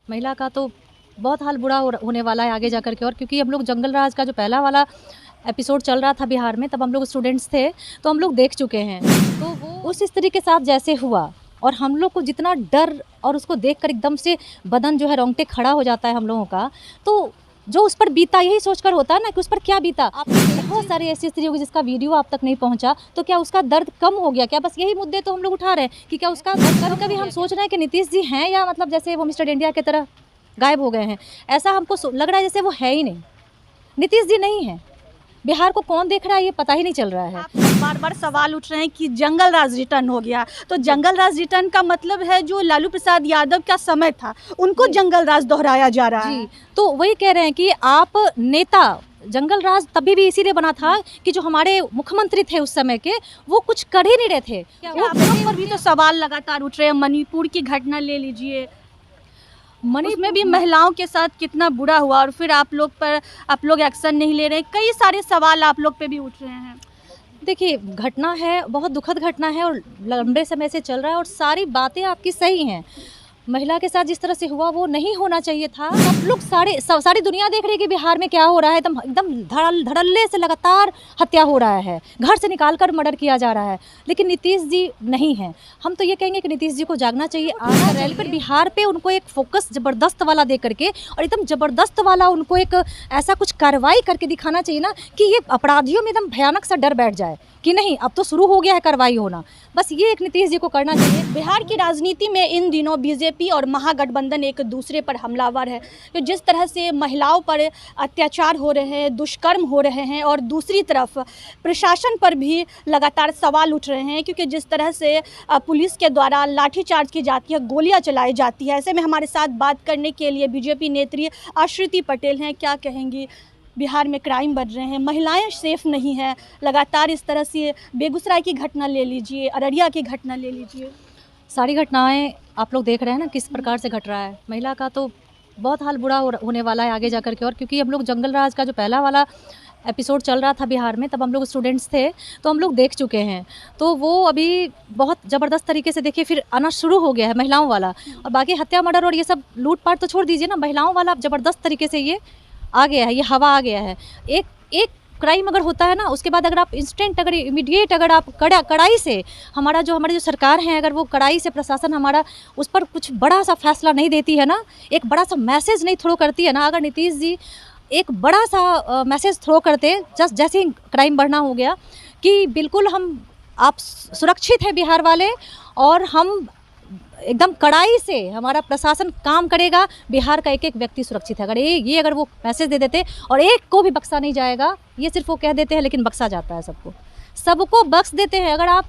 महिला का तो बहुत हाल बुरा होने वाला है आगे जा कर के। और क्योंकि हम लोग जंगल राज का जो पहला वाला एपिसोड चल रहा था बिहार में, तब हम लोग स्टूडेंट्स थे, तो हम लोग देख चुके हैं। तो वो उस स्त्री के साथ जैसे हुआ, और हम लोग को जितना डर, और उसको देखकर एकदम से बदन जो है रोंगटे खड़ा हो जाता है हम लोगों का। तो जो उस पर बीता, यही सोचकर होता है ना कि उस पर क्या बीता। आप बहुत सारी ऐसी स्त्री होगी जिसका वीडियो आप तक नहीं पहुंचा, तो क्या उसका दर्द कम हो गया क्या? बस यही मुद्दे तो हम लोग उठा रहे हैं कि क्या उसका कभी कभी हम सोच रहे हैं कि नीतीश जी हैं, या मतलब जैसे वो मिस्टर इंडिया की तरह गायब हो गए हैं। ऐसा हमको लग रहा है जैसे वो है ही नहीं, नीतीश जी नहीं है। बिहार को कौन देख रहा है ये पता ही नहीं चल रहा है। बार बार सवाल उठ रहे हैं कि जंगल राज रिटर्न हो गया, तो जंगल राज रिटर्न का मतलब है जो लालू प्रसाद यादव का समय था उनको जंगल राज दोहराया जा रहा है। तो वही कह रहे हैं कि आप नेता, जंगल राज तभी भी इसीलिए बना था कि जो हमारे मुख्यमंत्री थे उस समय के, वो कुछ कर ही नहीं रहे थे। आप लोग पर भी तो सवाल लगातार उठ रहे हैं। मणिपुर की घटना ले लीजिए, उसमें भी महिलाओं के साथ कितना बुरा हुआ, और फिर आप लोग एक्शन नहीं ले रहे। कई सारे सवाल आप लोग पे भी उठ रहे हैं। देखिए, घटना है, बहुत दुखद घटना है और लंबे समय से चल रहा है, और सारी बातें आपकी सही हैं। महिला के साथ जिस तरह से हुआ वो नहीं होना चाहिए था। सब लोग सारी दुनिया देख रही है कि बिहार में क्या हो रहा है। एकदम धड़ल्ले से लगातार हत्या हो रहा है, घर से निकाल कर मर्डर किया जा रहा है, लेकिन नीतीश जी नहीं हैं। हम तो ये कहेंगे कि नीतीश जी को जागना चाहिए, आना चाहिए। पर बिहार पे उनको एक फोकस ज़बरदस्त वाला दे करके, और एकदम ज़बरदस्त वाला उनको एक ऐसा कुछ कार्रवाई करके दिखाना चाहिए ना कि ये अपराधियों में एकदम भयानक सा डर बैठ जाए कि नहीं, अब तो शुरू हो गया है कार्रवाई होना। बस ये एक नीतीश जी को करना चाहिए। बिहार की राजनीति में इन दिनों बीजेपी और महागठबंधन एक दूसरे पर हमलावर है। तो जिस तरह से महिलाओं पर अत्याचार हो रहे हैं, दुष्कर्म हो रहे हैं, और दूसरी तरफ प्रशासन पर भी लगातार सवाल उठ रहे हैं, क्योंकि जिस तरह से पुलिस के द्वारा लाठीचार्ज की जाती है, गोलियां चलाई जाती है। ऐसे में हमारे साथ बात करने के लिए बीजेपी नेत्री आश्रिति पटेल हैं। क्या कहेंगी? बिहार में क्राइम बढ़ रहे हैं, महिलाएं सेफ नहीं हैं लगातार। इस तरह से बेगूसराय की घटना ले लीजिए, अररिया की घटना ले लीजिए, सारी घटनाएं आप लोग देख रहे हैं ना किस प्रकार से घट रहा है। महिला का तो बहुत हाल बुरा होने वाला है आगे जा कर के। और क्योंकि हम लोग जंगल राज का जो पहला वाला एपिसोड चल रहा था बिहार में, तब हम लोग स्टूडेंट्स थे, तो हम लोग देख चुके हैं। तो वो अभी बहुत ज़बरदस्त तरीके से देखिए फिर आना शुरू हो गया है महिलाओं वाला। और बाकी हत्या मर्डर और ये सब लूटपाट तो छोड़ दीजिए ना, महिलाओं वाला ज़बरदस्त तरीके से ये आ गया है, ये हवा आ गया है। एक क्राइम अगर होता है ना, उसके बाद अगर आप इंस्टेंट, अगर इमीडिएट, अगर आप कड़ाई से हमारी जो सरकार है, अगर वो कड़ाई से प्रशासन हमारा उस पर कुछ बड़ा सा फैसला नहीं देती है ना, एक बड़ा सा मैसेज नहीं थ्रो करती है ना, अगर नीतीश जी एक बड़ा सा मैसेज थ्रो करते, जैसे ही क्राइम बढ़ना हो गया कि बिल्कुल आप सुरक्षित हैं बिहार वाले, और हम एकदम कड़ाई से हमारा प्रशासन काम करेगा, बिहार का एक एक व्यक्ति सुरक्षित है। अगर ये अगर वो मैसेज दे देते, और एक को भी बख्शा नहीं जाएगा, ये सिर्फ वो कह देते हैं लेकिन बख्शा जाता है सबको बख्श देते हैं। अगर आप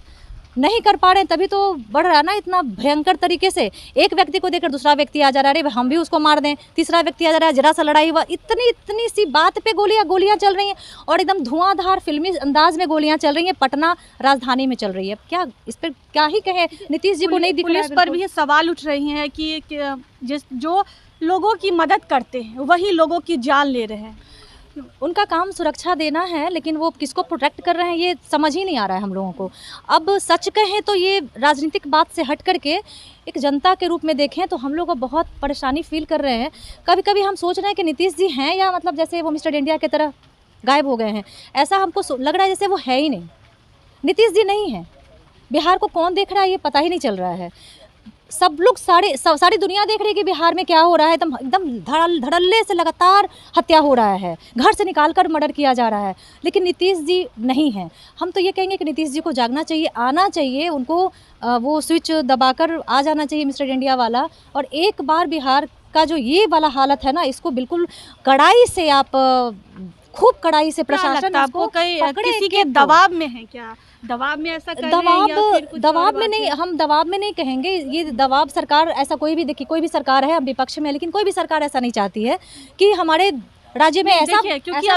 नहीं कर पा रहे हैं, तभी तो बढ़ रहा है ना इतना भयंकर तरीके से। एक व्यक्ति को देखकर दूसरा व्यक्ति आ जा रहा है, अरे हम भी उसको मार दें, तीसरा व्यक्ति आ जा रहा है, जरा सा लड़ाई हुआ, इतनी सी बात पे गोलियां चल रही हैं, और एकदम धुआंधार फिल्मी अंदाज में गोलियां चल रही हैं। पटना राजधानी में चल रही है। क्या इस पर क्या ही कहे, नीतीश जी को नहीं दिख रहा है। पुलिस पर भी सवाल उठ रही हैं कि जो लोगों की मदद करते हैं वही लोगों की जान ले रहे हैं। उनका काम सुरक्षा देना है, लेकिन वो किसको प्रोटेक्ट कर रहे हैं ये समझ ही नहीं आ रहा है हम लोगों को। अब सच कहें तो ये राजनीतिक बात से हट करके एक जनता के रूप में देखें तो हम लोग बहुत परेशानी फील कर रहे हैं। कभी कभी हम सोच रहे हैं कि नीतीश जी हैं, या मतलब जैसे वो मिस्टर इंडिया की तरह गायब हो गए हैं। ऐसा हमको लग रहा है जैसे वो है ही नहीं, नीतीश जी नहीं है। बिहार को कौन देख रहा है ये पता ही नहीं चल रहा है। सब लोग सारी दुनिया देख रही है कि बिहार में क्या हो रहा है। एकदम धड़ल्ले से लगातार हत्या हो रहा है, घर से निकाल कर मर्डर किया जा रहा है, लेकिन नीतीश जी नहीं हैं। हम तो ये कहेंगे कि नीतीश जी को जागना चाहिए, आना चाहिए। उनको वो स्विच दबाकर आ जाना चाहिए मिस्टर इंडिया वाला, और एक बार बिहार का जो ये वाला हालत है ना, इसको बिल्कुल कड़ाई से आप खूब कड़ाई से प्रशासन आपको किसी के दबाव में है क्या? दबाव में ऐसा कर रहे हैं, या फिर कुछ दबाव में नहीं, हम दबाव में नहीं कहेंगे। ये दबाव सरकार ऐसा कोई भी, देखिए कोई भी सरकार है, हम विपक्ष में, लेकिन कोई भी सरकार ऐसा नहीं चाहती है कि हमारे राज्य में ऐसा, क्योंकि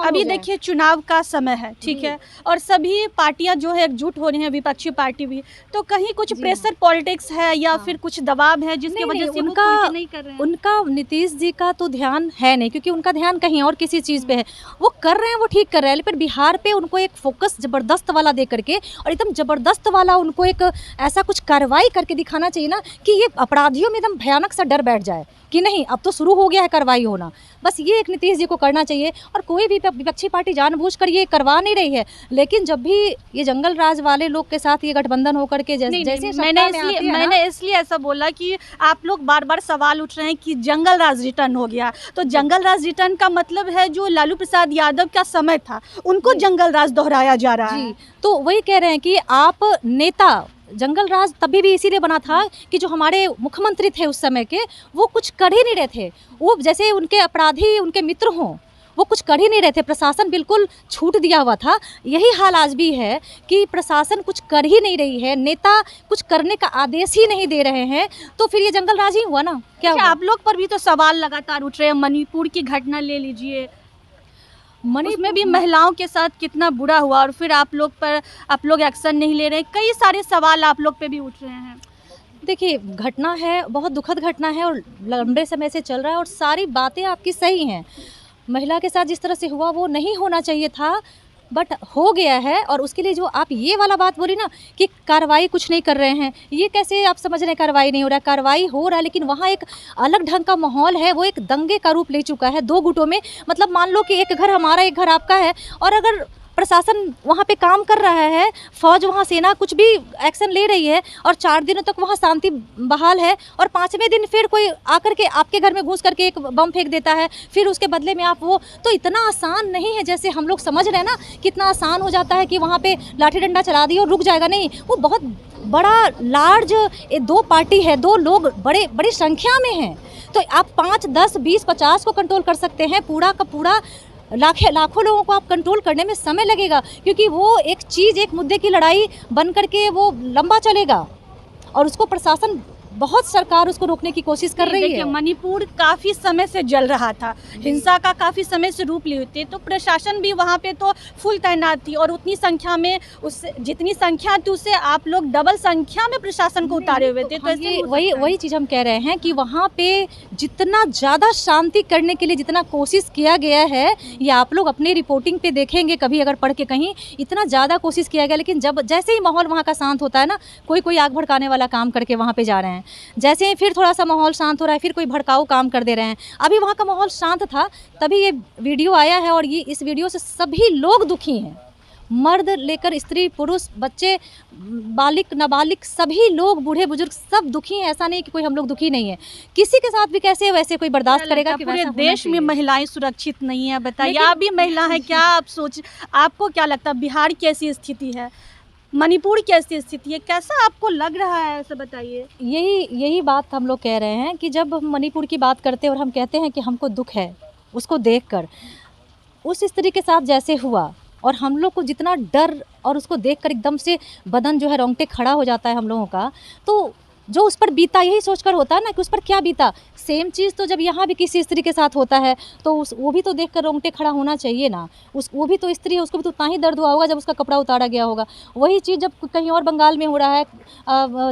अभी देखिए चुनाव का समय है, ठीक है, और सभी पार्टियां जो है एकजुट हो रही हैं, विपक्षी पार्टी भी, तो कहीं कुछ प्रेशर पॉलिटिक्स है या फिर कुछ दबाव है जिसकी वजह से उनका नहीं कर रहे हैं। उनका नीतीश जी का तो ध्यान है नहीं, क्योंकि उनका ध्यान कहीं और किसी चीज़ पे है। वो कर रहे हैं, वो ठीक कर रहे हैं, लेकिन बिहार पे उनको एक फोकस ज़बरदस्त वाला दे करके, और एकदम ज़बरदस्त वाला उनको एक ऐसा कुछ कार्रवाई करके दिखाना चाहिए ना कि ये अपराधियों में एकदम भयानक सा डर बैठ जाए कि नहीं अब तो शुरू हो गया है कार्रवाई होना। बस ये एक नीतीश जी को करना चाहिए। और कोई भी विपक्षी पार्टी जानबूझकर ये करवा नहीं रही है, लेकिन जब भी ये जंगल राज वाले लोग के साथ ये गठबंधन होकर के जैसे मैंने इसलिए ऐसा बोला कि आप लोग बार बार सवाल उठ रहे हैं कि जंगल राज रिटर्न हो गया, तो जंगल राज रिटर्न का मतलब है जो लालू प्रसाद यादव का समय था उनको जंगल राज दोहराया जा रहा है। तो वही कह रहे हैं कि आप नेता जंगल राज तभी भी इसीलिए बना था कि जो हमारे मुख्यमंत्री थे उस समय के वो कुछ कर ही नहीं रहे थे। वो जैसे उनके अपराधी उनके मित्र हों, वो कुछ कर ही नहीं रहे थे। प्रशासन बिल्कुल छूट दिया हुआ था। यही हाल आज भी है कि प्रशासन कुछ कर ही नहीं रही है, नेता कुछ करने का आदेश ही नहीं दे रहे हैं, तो फिर ये जंगल राज ही हुआ ना। क्या हुआ? आप लोग पर भी तो सवाल लगातार उठ रहे हैं। मणिपुर की घटना ले लीजिए, मणिपुर में भी महिलाओं के साथ कितना बुरा हुआ और फिर आप लोग एक्शन नहीं ले रहे। कई सारे सवाल आप लोग पे भी उठ रहे हैं। देखिए, घटना है, बहुत दुखद घटना है और लंबे समय से चल रहा है और सारी बातें आपकी सही हैं। महिला के साथ जिस तरह से हुआ वो नहीं होना चाहिए था, बट हो गया है। और उसके लिए जो आप ये वाला बात बोली ना कि कार्रवाई कुछ नहीं कर रहे हैं, ये कैसे आप समझ रहे हैं कार्रवाई नहीं हो रहा है? कार्रवाई हो रहा है, लेकिन वहाँ एक अलग ढंग का माहौल है, वो एक दंगे का रूप ले चुका है दो गुटों में। मतलब मान लो कि एक घर हमारा एक घर आपका है, और अगर प्रशासन वहाँ पे काम कर रहा है, फौज वहाँ सेना कुछ भी एक्शन ले रही है और 4 दिनों तक वहाँ शांति बहाल है, और 5वें दिन फिर कोई आकर के आपके घर में घुस करके एक बम फेंक देता है, फिर उसके बदले में आप वो, तो इतना आसान नहीं है जैसे हम लोग समझ रहे हैं ना। कितना आसान हो जाता है कि वहाँ पे लाठी डंडा चला दिए और रुक जाएगा, नहीं। वो बहुत बड़ा लार्ज 2 पार्टी है, 2 लोग बड़ी संख्या में हैं। तो आप 5, 10, 20, 50 को कंट्रोल कर सकते हैं, पूरा का पूरा लाखों लोगों को आप कंट्रोल करने में समय लगेगा, क्योंकि वो एक चीज़, एक मुद्दे की लड़ाई बन करके वो लंबा चलेगा और उसको प्रशासन, बहुत सरकार उसको रोकने की कोशिश कर रही है। मणिपुर काफ़ी समय से जल रहा था, हिंसा का काफ़ी समय से रूप लिए थे, तो प्रशासन भी वहाँ पे तो फुल तैनात थी और उतनी संख्या में, उससे जितनी संख्या थी उससे आप लोग डबल संख्या में प्रशासन को उतारे हुए थे। तो ऐसे वही चीज़ हम कह रहे हैं कि वहाँ पे जितना ज़्यादा शांति करने के लिए जितना कोशिश किया गया है, ये आप लोग अपनी रिपोर्टिंग पे देखेंगे कभी अगर पढ़ के कहीं, इतना ज़्यादा कोशिश किया गया, लेकिन जब जैसे ही माहौल वहाँ का शांत होता है ना, कोई आग भड़काने वाला काम करके वहाँ पे जा रहे हैं। जैसे ही फिर थोड़ा सा माहौल शांत हो रहा है, फिर कोई भड़काऊ काम कर दे रहे हैं। अभी वहाँ का माहौल शांत था, तभी ये वीडियो आया है और ये इस वीडियो से सभी लोग दुखी हैं, मर्द लेकर स्त्री, पुरुष, बच्चे, बालिक, नाबालिग, सभी लोग, बूढ़े बुजुर्ग, सब दुखी हैं। ऐसा नहीं कि कोई हम लोग दुखी नहीं है। किसी के साथ भी कैसे वैसे कोई बर्दाश्त करेगा कि पूरे देश में महिलाएं सुरक्षित नहीं है? बताइए, आप भी महिला हैं, क्या आपको क्या लगता है बिहार की ऐसी स्थिति है, मणिपुर की ऐसी स्थिति है, कैसा आपको लग रहा है, ऐसा बताइए। यही बात हम लोग कह रहे हैं कि जब हम मणिपुर की बात करते हैं और हम कहते हैं कि हमको दुख है उसको देखकर, उस स्त्री के साथ जैसे हुआ, और हम लोग को जितना डर और उसको देखकर एकदम से बदन जो है रोंगटे खड़ा हो जाता है हम लोगों का, तो जो उस पर बीता यही सोचकर होता है ना कि उस पर क्या बीता। सेम चीज़ तो जब यहाँ भी किसी स्त्री के साथ होता है तो वो भी तो देखकर रोंगटे खड़ा होना चाहिए ना। वो भी तो स्त्री है, उसको भी तो उतना ही दर्द हुआ होगा जब उसका कपड़ा उतारा गया होगा। वही चीज़ जब कहीं और बंगाल में हो रहा है,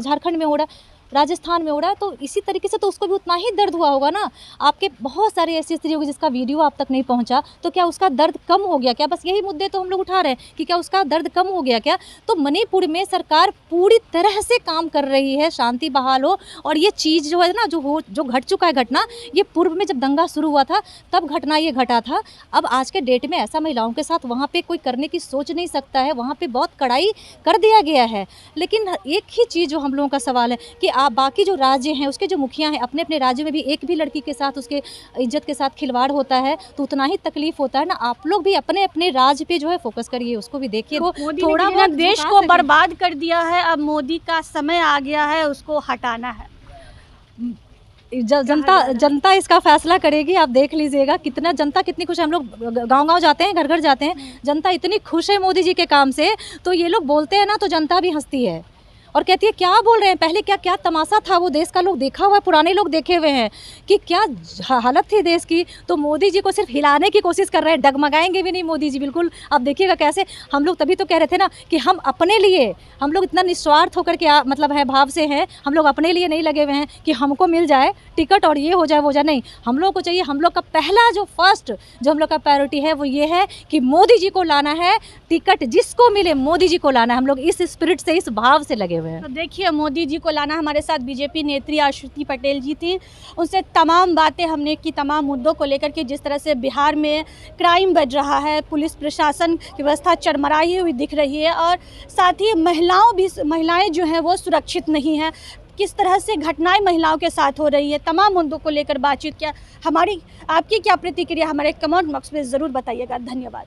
झारखंड में हो रहा है, राजस्थान में हो रहा है, तो इसी तरीके से तो उसको भी उतना ही दर्द हुआ होगा ना। आपके बहुत सारे ऐसी स्त्री होगी जिसका वीडियो आप तक नहीं पहुंचा, तो क्या उसका दर्द कम हो गया क्या? बस यही मुद्दे तो हम लोग उठा रहे हैं कि क्या उसका दर्द कम हो गया क्या? तो मणिपुर में सरकार पूरी तरह से काम कर रही है, शांति बहाल हो। और ये चीज़ जो है ना, जो घट चुका है घटना, ये पूर्व में जब दंगा शुरू हुआ था तब घटना ये घटा था। अब आज के डेट में ऐसा महिलाओं के साथ वहाँ पर कोई करने की सोच नहीं सकता है, वहाँ पर बहुत कड़ाई कर दिया गया है। लेकिन एक ही चीज़ जो हम लोगों का सवाल है कि आप बाकी जो राज्य हैं उसके जो मुखिया हैं, अपने अपने राज्य में भी एक भी लड़की के साथ, उसके इज्जत के साथ खिलवाड़ होता है तो उतना ही तकलीफ होता है ना। आप लोग भी अपने अपने राज्य पे जो है फोकस करिए, उसको भी देखिए। वो थोड़ा बहुत देश को बर्बाद कर दिया है, अब मोदी का समय आ गया है उसको हटाना है। जनता इसका फैसला करेगी। आप देख लीजिएगा कितना जनता कितनी खुश है। हम लोग गांव-गांव जाते हैं, घर घर जाते हैं, जनता इतनी खुश है मोदी जी के काम से, तो ये लोग बोलते हैं ना तो जनता भी हंसती है और कहती है क्या बोल रहे हैं, पहले क्या क्या तमाशा था वो देश का लोग देखा हुआ है, पुराने लोग देखे हुए हैं कि क्या हालत थी देश की। तो मोदी जी को सिर्फ हिलाने की कोशिश कर रहे हैं, डगमगाएंगे भी नहीं मोदी जी बिल्कुल। आप देखिएगा कैसे हम लोग तभी तो कह रहे थे ना कि हम अपने लिए, हम लोग इतना निस्वार्थ होकर के मतलब है भाव से हैं, हम लोग अपने लिए नहीं लगे हुए हैं कि हमको मिल जाए टिकट और ये हो जाए वो जाए, नहीं। हम लोग को चाहिए, हम लोग का पहला जो फर्स्ट जो हम लोग का प्रायोरिटी है वो ये है कि मोदी जी को लाना है, टिकट जिसको मिले मोदी जी को लाना है। हम लोग इस स्पिरिट से, इस भाव से लगे हुए हैं। रहे हैं। तो देखिए, मोदी जी को लाना, हमारे साथ बीजेपी नेत्री आश्रुति पटेल जी थी, उनसे तमाम बातें हमने की, तमाम मुद्दों को लेकर के, जिस तरह से बिहार में क्राइम बढ़ रहा है, पुलिस प्रशासन की व्यवस्था चरमराई हुई दिख रही है, और साथ ही महिलाएं जो हैं वो सुरक्षित नहीं हैं, किस तरह से घटनाएं महिलाओं के साथ हो रही है, तमाम मुद्दों को लेकर बातचीत किया। आपकी क्या प्रतिक्रिया हमारे कमेंट बॉक्स में ज़रूर बताइएगा। धन्यवाद।